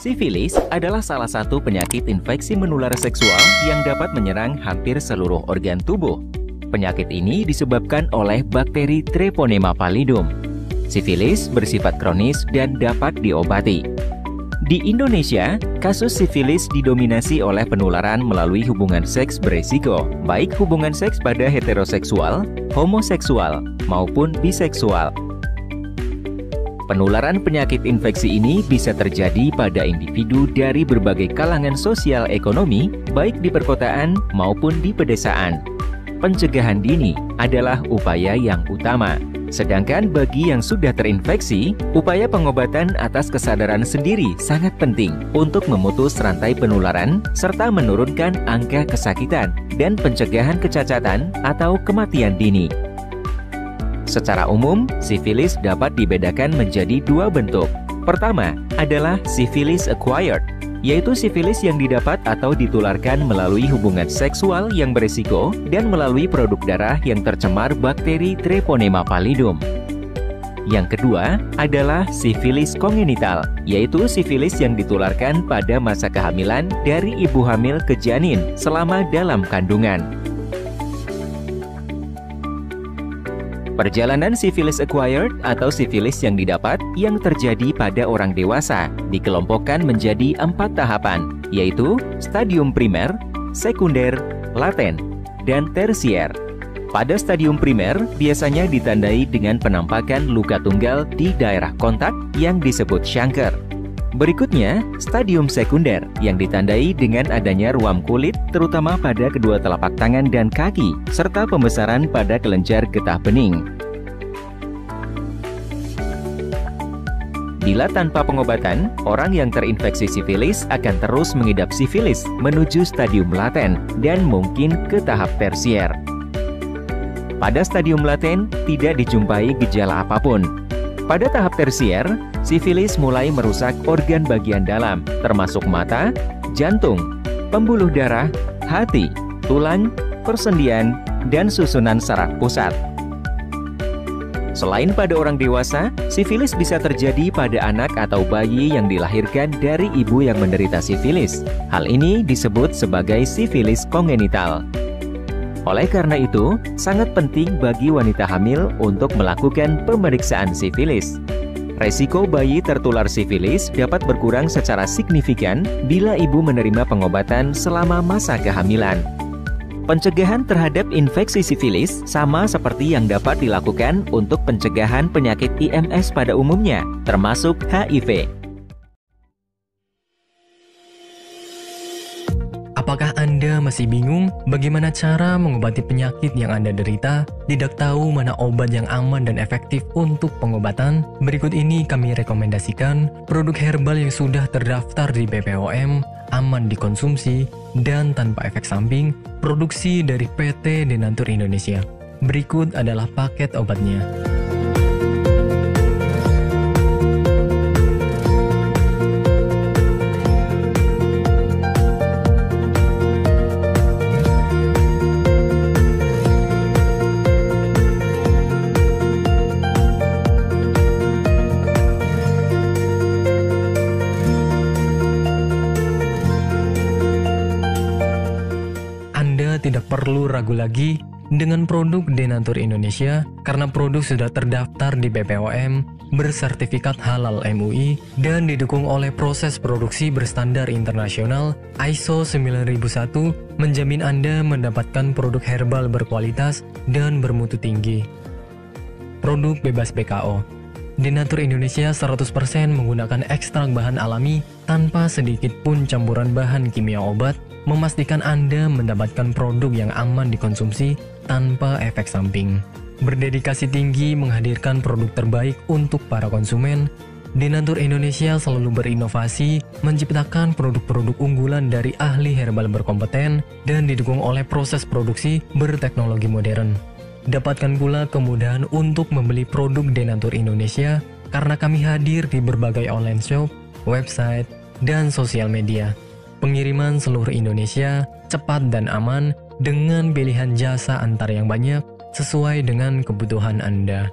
Sifilis adalah salah satu penyakit infeksi menular seksual yang dapat menyerang hampir seluruh organ tubuh. Penyakit ini disebabkan oleh bakteri Treponema pallidum. Sifilis bersifat kronis dan dapat diobati. Di Indonesia, kasus sifilis didominasi oleh penularan melalui hubungan seks beresiko, baik hubungan seks pada heteroseksual, homoseksual, maupun biseksual. Penularan penyakit infeksi ini bisa terjadi pada individu dari berbagai kalangan sosial ekonomi, baik di perkotaan maupun di pedesaan. Pencegahan dini adalah upaya yang utama. Sedangkan bagi yang sudah terinfeksi, upaya pengobatan atas kesadaran sendiri sangat penting untuk memutus rantai penularan serta menurunkan angka kesakitan dan pencegahan kecacatan atau kematian dini. Secara umum, sifilis dapat dibedakan menjadi dua bentuk. Pertama adalah sifilis acquired, yaitu sifilis yang didapat atau ditularkan melalui hubungan seksual yang berisiko dan melalui produk darah yang tercemar bakteri Treponema pallidum. Yang kedua adalah sifilis kongenital, yaitu sifilis yang ditularkan pada masa kehamilan dari ibu hamil ke janin selama dalam kandungan. Perjalanan sifilis acquired atau sifilis yang didapat yang terjadi pada orang dewasa dikelompokkan menjadi 4 tahapan, yaitu stadium primer, sekunder, laten, dan tersier. Pada stadium primer biasanya ditandai dengan penampakan luka tunggal di daerah kontak yang disebut chancre. Berikutnya, stadium sekunder yang ditandai dengan adanya ruam kulit terutama pada kedua telapak tangan dan kaki, serta pembesaran pada kelenjar getah bening. Bila tanpa pengobatan, orang yang terinfeksi sifilis akan terus mengidap sifilis menuju stadium laten dan mungkin ke tahap tersier. Pada stadium laten tidak dijumpai gejala apapun. Pada tahap tersier, sifilis mulai merusak organ bagian dalam, termasuk mata, jantung, pembuluh darah, hati, tulang, persendian, dan susunan saraf pusat. Selain pada orang dewasa, sifilis bisa terjadi pada anak atau bayi yang dilahirkan dari ibu yang menderita sifilis. Hal ini disebut sebagai sifilis kongenital. Oleh karena itu, sangat penting bagi wanita hamil untuk melakukan pemeriksaan sifilis. Resiko bayi tertular sifilis dapat berkurang secara signifikan bila ibu menerima pengobatan selama masa kehamilan. Pencegahan terhadap infeksi sifilis sama seperti yang dapat dilakukan untuk pencegahan penyakit IMS pada umumnya, termasuk HIV. Apakah Anda masih bingung bagaimana cara mengobati penyakit yang Anda derita? Tidak tahu mana obat yang aman dan efektif untuk pengobatan? Berikut ini kami rekomendasikan produk herbal yang sudah terdaftar di BPOM, aman dikonsumsi, dan tanpa efek samping, produksi dari PT Denatur Indonesia. Berikut adalah paket obatnya. Tidak perlu ragu lagi dengan produk Denatur Indonesia karena produk sudah terdaftar di BPOM, bersertifikat halal MUI, dan didukung oleh proses produksi berstandar internasional ISO 9001, menjamin Anda mendapatkan produk herbal berkualitas dan bermutu tinggi. Produk bebas BKO. Denatur Indonesia 100% menggunakan ekstrak bahan alami tanpa sedikit pun campuran bahan kimia obat, memastikan Anda mendapatkan produk yang aman dikonsumsi tanpa efek samping. Berdedikasi tinggi menghadirkan produk terbaik untuk para konsumen, Denatur Indonesia selalu berinovasi, menciptakan produk-produk unggulan dari ahli herbal berkompeten dan didukung oleh proses produksi berteknologi modern. Dapatkan pula kemudahan untuk membeli produk Denatur Indonesia karena kami hadir di berbagai online shop, website, dan sosial media. Pengiriman seluruh Indonesia cepat dan aman dengan pilihan jasa antar yang banyak sesuai dengan kebutuhan Anda.